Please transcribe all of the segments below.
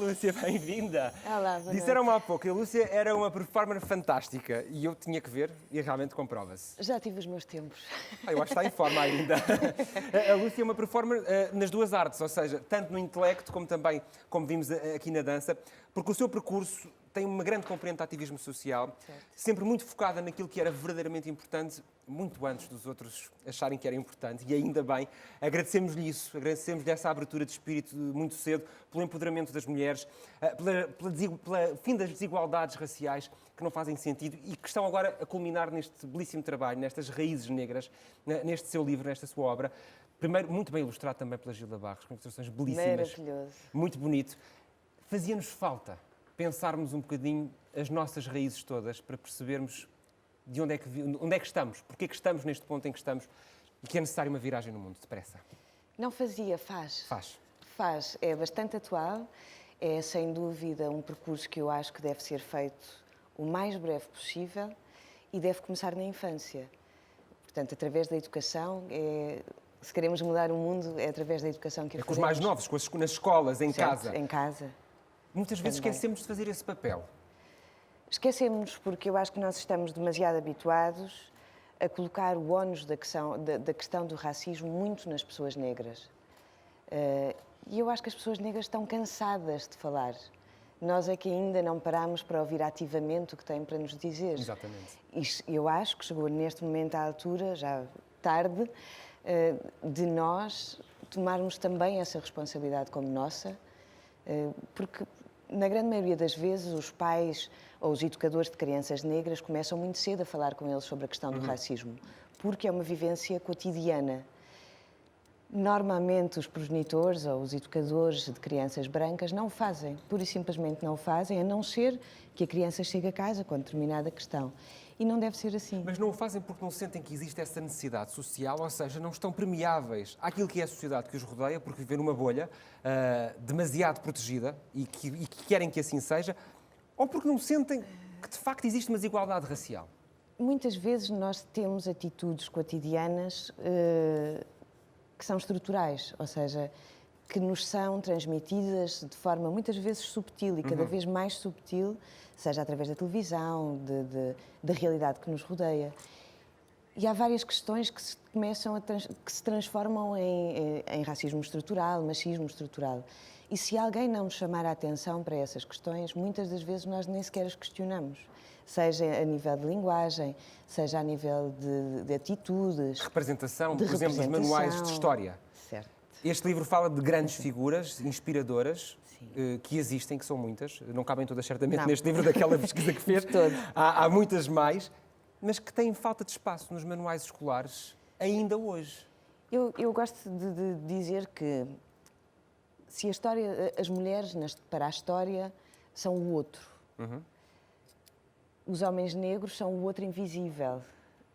Lúcia, bem-vinda. Olá, boa Disseram-me há pouco que a Lúcia era uma performer fantástica e eu tinha que ver e realmente comprova-se. Já tive os meus tempos. Eu acho que está em forma ainda. A Lúcia é uma performer nas duas artes, ou seja, tanto no intelecto como também, como vimos aqui na dança, porque o seu percurso tem uma grande componente de ativismo social, sempre muito focada naquilo que era verdadeiramente importante, muito antes dos outros acharem que era importante, e ainda bem, agradecemos-lhe isso, agradecemos-lhe essa abertura de espírito muito cedo, pelo empoderamento das mulheres, pela fim das desigualdades raciais que não fazem sentido e que estão agora a culminar neste belíssimo trabalho, nestas raízes negras, neste seu livro, nesta sua obra. Primeiro, muito bem ilustrado também pela Gilda Barros, com ilustrações belíssimas. Maravilhoso. Muito bonito. Fazia-nos falta pensarmos um bocadinho as nossas raízes todas para percebermos de onde é que estamos, porque é que estamos neste ponto em que estamos e que é necessário uma viragem no mundo, depressa. Não fazia, faz. Faz. Faz. É bastante atual. É, sem dúvida, um percurso que eu acho que deve ser feito o mais breve possível e deve começar na infância. Portanto, através da educação, se queremos mudar o mundo, é através da educação que o É com os mais novos, nas escolas, em certo, casa. Em casa. Muitas vezes Também. esquecemos de fazer esse papel. Esquecemos porque eu acho que nós estamos demasiado habituados a colocar o ónus da questão do racismo muito nas pessoas negras. E eu acho que as pessoas negras estão cansadas de falar. Nós é que ainda não paramos para ouvir ativamente o que têm para nos dizer. Exatamente. E eu acho que chegou neste momento à altura, já tarde, de nós tomarmos também essa responsabilidade como nossa, porque na grande maioria das vezes os pais ou os educadores de crianças negras começam muito cedo a falar com eles sobre a questão do racismo, porque é uma vivência cotidiana. Normalmente os progenitores ou os educadores de crianças brancas não o fazem, pura e simplesmente não o fazem, a não ser que a criança chegue a casa com determinada questão. E não deve ser assim. Mas não o fazem porque não sentem que existe essa necessidade social, ou seja, não estão permeáveis àquilo que é a sociedade que os rodeia, porque vivem numa bolha demasiado protegida e que querem que assim seja, ou porque não sentem que de facto existe uma desigualdade racial. Muitas vezes nós temos atitudes cotidianas que são estruturais, ou seja, que nos são transmitidas de forma muitas vezes subtil e cada vez mais subtil, seja através da televisão, da realidade que nos rodeia. E há várias questões que se transformam em racismo estrutural, machismo estrutural. E se alguém não nos chamar a atenção para essas questões, muitas das vezes nós nem sequer as questionamos. Seja a nível de linguagem, seja a nível de atitudes. Representação, por exemplo, dos manuais de história. Certo. Este livro fala de grandes figuras inspiradoras que existem, que são muitas. Não cabem todas, certamente, Não. neste livro, daquela pesquisa que fez. De todo. Há muitas mais, mas que têm falta de espaço nos manuais escolares ainda hoje. Eu gosto de dizer que se a história, as mulheres para a história são o outro. Os homens negros são o outro invisível.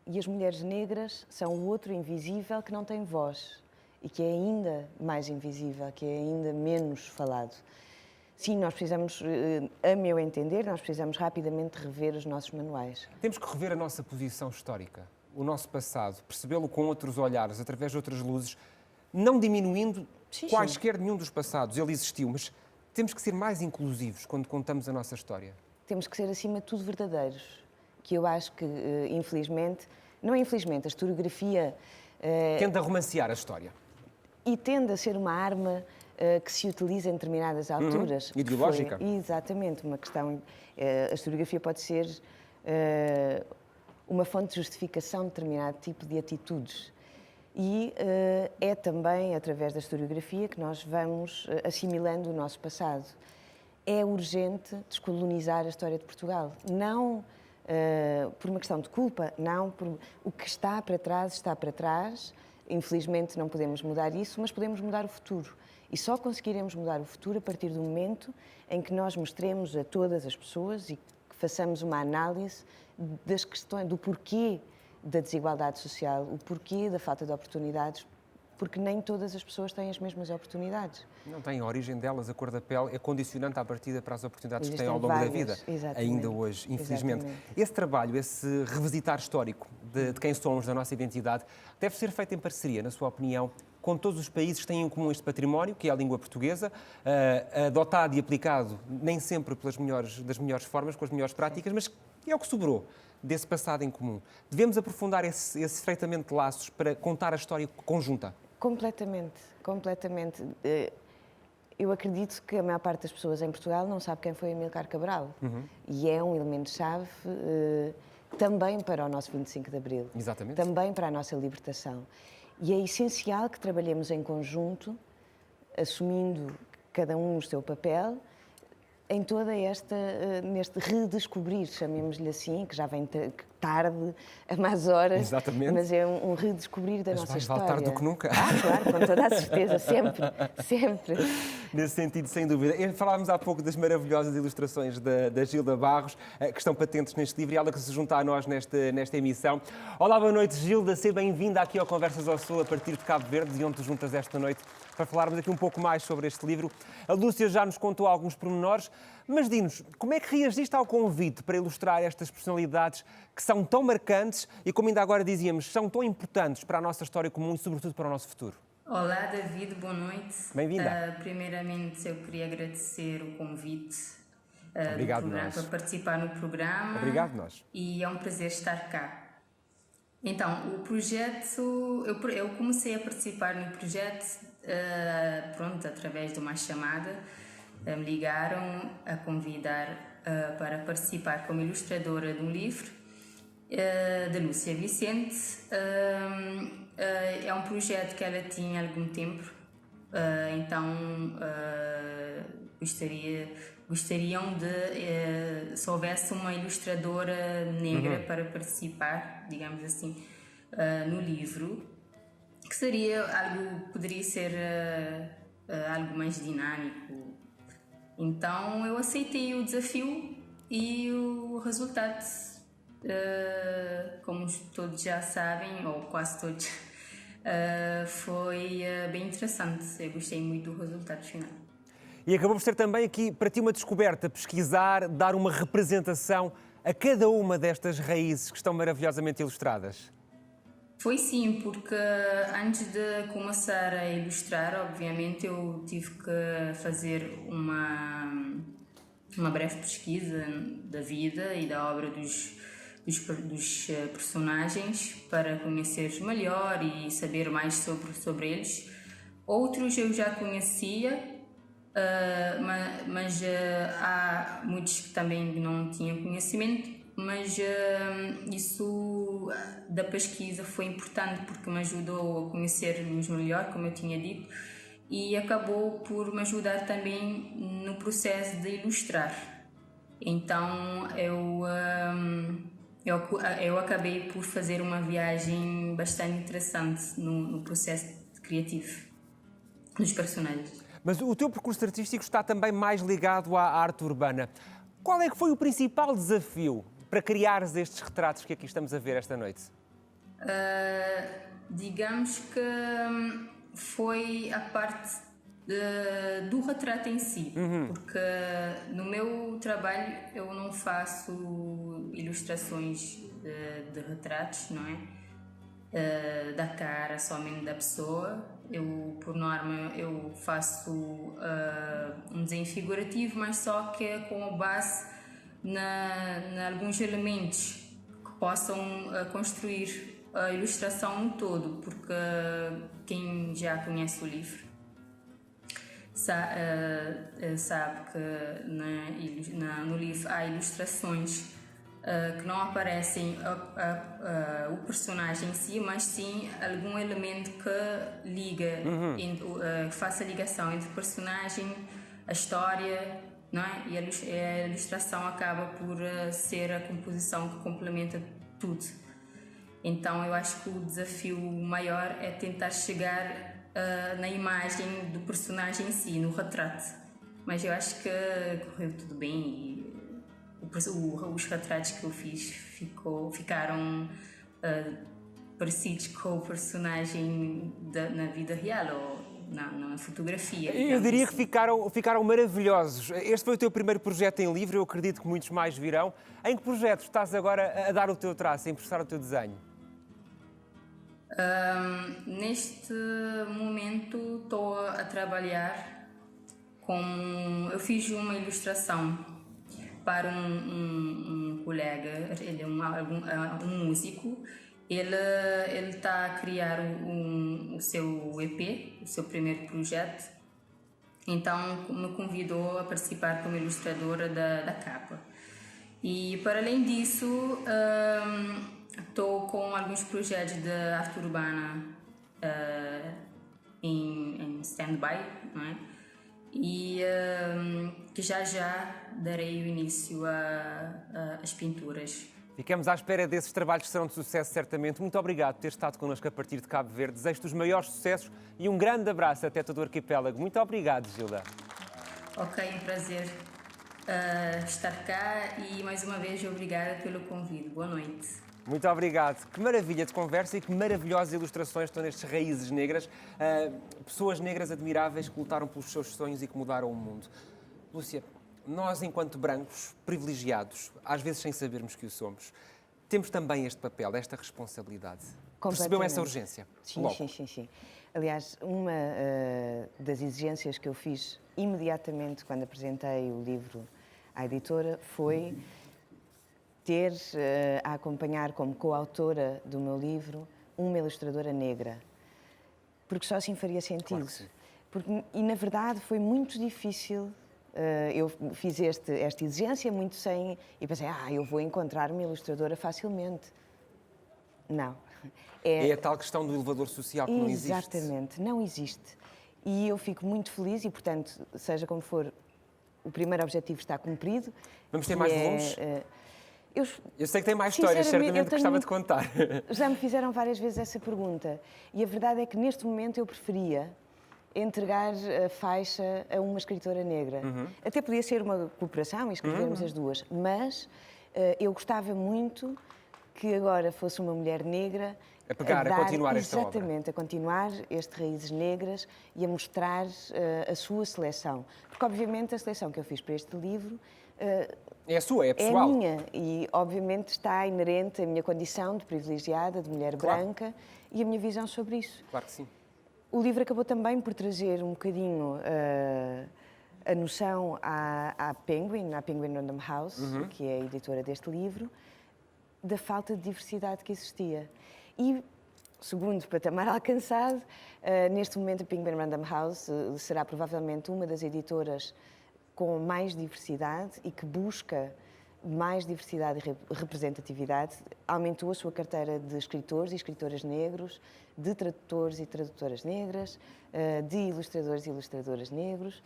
E as mulheres negras são o outro invisível que não tem voz. E que é ainda mais invisível, que é ainda menos falado. Sim, nós precisamos, a meu entender, nós precisamos rapidamente rever os nossos manuais. Temos que rever a nossa posição histórica, o nosso passado, percebê-lo com outros olhares, através de outras luzes, não diminuindo quaisquer nenhum dos passados. Ele existiu, mas temos que ser mais inclusivos quando contamos a nossa história. Temos que ser, acima de tudo, verdadeiros. Que eu acho que, infelizmente, não é infelizmente, a historiografia... Tende a romancear a história. E tende a ser uma arma que se utiliza em determinadas alturas. Ideológica. Exatamente, uma questão... a historiografia pode ser uma fonte de justificação de determinado tipo de atitudes. E é também através da historiografia que nós vamos assimilando o nosso passado. É urgente descolonizar a história de Portugal. Não por uma questão de culpa, não por o que está para trás, está para trás. Infelizmente não podemos mudar isso, mas podemos mudar o futuro. E só conseguiremos mudar o futuro a partir do momento em que nós mostremos a todas as pessoas e que façamos uma análise das questões, do porquê da desigualdade social, o porquê da falta de oportunidades, porque nem todas as pessoas têm as mesmas oportunidades. Não tem a origem delas, a cor da pele é condicionante à partida para as oportunidades que têm ao longo várias, da vida, exatamente. ainda hoje, infelizmente. Esse trabalho, esse revisitar histórico de quem somos, da nossa identidade, deve ser feito em parceria, na sua opinião, com todos os países que têm em comum este património, que é a língua portuguesa, adotado e aplicado nem sempre das melhores formas, com as melhores práticas, mas é o que sobrou desse passado em comum. Devemos aprofundar esse estreitamento de laços para contar a história conjunta? Completamente, completamente. Eu acredito que a maior parte das pessoas em Portugal não sabe quem foi Amílcar Cabral. E é um elemento-chave também para o nosso 25 de Abril. Exatamente. Também para a nossa libertação. E é essencial que trabalhemos em conjunto, assumindo cada um o seu papel, em toda neste redescobrir, chamemos-lhe assim, que já vem tarde, a más horas. Exatamente. Mas é um redescobrir da nossa história. Mais vale tarde do que nunca. Claro, com toda a certeza, sempre, sempre. Nesse sentido, sem dúvida. Falámos há pouco das maravilhosas ilustrações da Gilda Barros, que estão patentes neste livro, e ela que se junta a nós nesta emissão. Olá, boa noite, Gilda. Seja bem-vinda aqui ao Conversas ao Sul, a partir de Cabo Verde, e onde te juntas esta noite para falarmos aqui um pouco mais sobre este livro. A Lúcia já nos contou alguns pormenores, mas diz-nos, como é que reagiste ao convite para ilustrar estas personalidades que são tão marcantes e, como ainda agora dizíamos, são tão importantes para a nossa história comum e, sobretudo, para o nosso futuro? Olá, David, boa noite. Bem-vinda. Primeiramente, eu queria agradecer o convite Obrigado, do programa, nós. para participar no programa. Obrigado, nós. E é um prazer estar cá. Então, o projeto, eu comecei a participar no projeto, através de uma chamada. Me ligaram a convidar para participar como ilustradora de um livro da Lúcia Vicente. É um projeto que ela tinha há algum tempo, então gostariam de se houvesse uma ilustradora negra para participar, digamos assim, no livro, que poderia ser algo mais dinâmico. Então eu aceitei o desafio e o resultado, como todos já sabem, ou quase todos, foi bem interessante. Eu gostei muito do resultado final. E acabou por ser também aqui, para ti, uma descoberta, pesquisar, dar uma representação a cada uma destas raízes que estão maravilhosamente ilustradas. Foi sim, porque antes de começar a ilustrar, obviamente, eu tive que fazer uma breve pesquisa da vida e da obra dos personagens para conhecer melhor e saber mais sobre eles. Outros eu já conhecia, mas há muitos que também não tinham conhecimento, mas isso da pesquisa foi importante porque me ajudou a conhecer-nos melhor, como eu tinha dito, e acabou por me ajudar também no processo de ilustrar. Então eu acabei por fazer uma viagem bastante interessante no processo criativo dos personagens. Mas o teu percurso artístico está também mais ligado à arte urbana. Qual é que foi o principal desafio para criares estes retratos que aqui estamos a ver esta noite? Digamos que foi a parte do retrato em si, porque no meu trabalho eu não faço ilustrações de retratos, não é? Da cara, somente da pessoa. Por norma, eu faço um desenho figurativo, mas só que é com base em alguns elementos que possam construir a ilustração no todo, porque quem já conhece o livro sabe que no livro há ilustrações que não aparecem o personagem em si, mas sim algum elemento que liga, faça a ligação entre o personagem, a história, não é? E a ilustração acaba por ser a composição que complementa tudo. Então eu acho que o desafio maior é tentar chegar na imagem do personagem em si, no retrato. Mas eu acho que correu tudo bem e os retratos que eu fiz ficaram parecidos com o personagem na vida real ou na fotografia. Eu diria que ficaram maravilhosos. Este foi o teu primeiro projeto em livro, eu acredito que muitos mais virão. Em que projeto estás agora a dar o teu traço, a emprestar o teu desenho? Neste momento trabalhar com... Eu fiz uma ilustração para um colega, ele é um músico. Ele está a criar o seu EP, o seu primeiro projeto. Então me convidou a participar como ilustradora da capa. E para além disso, estou com alguns projetos de arte urbana em stand-by, não é? E que já darei o início às pinturas. Ficamos à espera desses trabalhos que serão de sucesso, certamente. Muito obrigado por ter estado connosco a partir de Cabo Verde. Desejo-te os maiores sucessos e um grande abraço até todo o arquipélago. Muito obrigado, Gilda. Ok, um prazer estar cá e, mais uma vez, obrigada pelo convite. Boa noite. Muito obrigado. Que maravilha de conversa e que maravilhosas ilustrações estão nestas raízes negras. Pessoas negras admiráveis que lutaram pelos seus sonhos e que mudaram o mundo. Lúcia, nós, enquanto brancos, privilegiados, às vezes sem sabermos que o somos, temos também este papel, esta responsabilidade. Percebeu essa urgência? Sim, sim. Aliás, uma das exigências que eu fiz imediatamente quando apresentei o livro à editora foi ter a acompanhar como coautora do meu livro uma ilustradora negra. Porque só assim faria sentido. Claro, e, na verdade, foi muito difícil. Eu fiz esta exigência muito sem... E pensei, eu vou encontrar uma ilustradora facilmente. Não. É a tal questão do elevador social que não existe. Exatamente, não existe. E eu fico muito feliz e, portanto, seja como for, o primeiro objetivo está cumprido. Vamos ter mais volumes? Eu sei que tem mais histórias, certamente, que gostava de contar. Já me fizeram várias vezes essa pergunta. E a verdade é que, neste momento, eu preferia entregar a faixa a uma escritora negra. Até podia ser uma cooperação e escrevermos as duas, mas eu gostava muito que agora fosse uma mulher negra a continuar esta obra. Exatamente, a continuar este Raízes Negras e a mostrar a sua seleção. Porque, obviamente, a seleção que eu fiz para este livro é a sua, é pessoal. É minha e, obviamente, está inerente à minha condição de privilegiada, de mulher branca e a minha visão sobre isso. Claro que sim. O livro acabou também por trazer um bocadinho a noção à Penguin Random House, que é a editora deste livro, da falta de diversidade que existia. E, segundo patamar alcançado, neste momento a Penguin Random House será provavelmente uma das editoras com mais diversidade e que busca mais diversidade e representatividade. Aumentou a sua carteira de escritores e escritoras negros, de tradutores e tradutoras negras, de ilustradores e ilustradoras negros.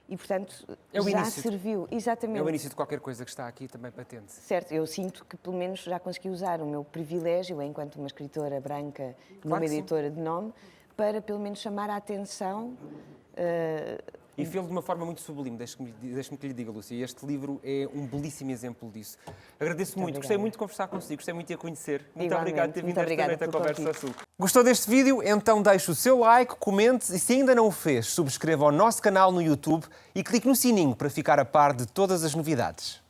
E, portanto, já serviu. Exatamente. É o início de qualquer coisa que está aqui também patente. Certo, eu sinto que pelo menos já consegui usar o meu privilégio enquanto uma escritora branca numa editora de nome para pelo menos chamar a atenção. E fê-lo de uma forma muito sublime, deixe-me que lhe diga, Lúcia. Este livro é um belíssimo exemplo disso. Agradeço muito, gostei muito de conversar consigo, gostei muito de a conhecer. Muito obrigado por ter vindo esta noite a Conversa Sul. Gostou deste vídeo? Então deixe o seu like, comente e se ainda não o fez, subscreva o nosso canal no YouTube e clique no sininho para ficar a par de todas as novidades.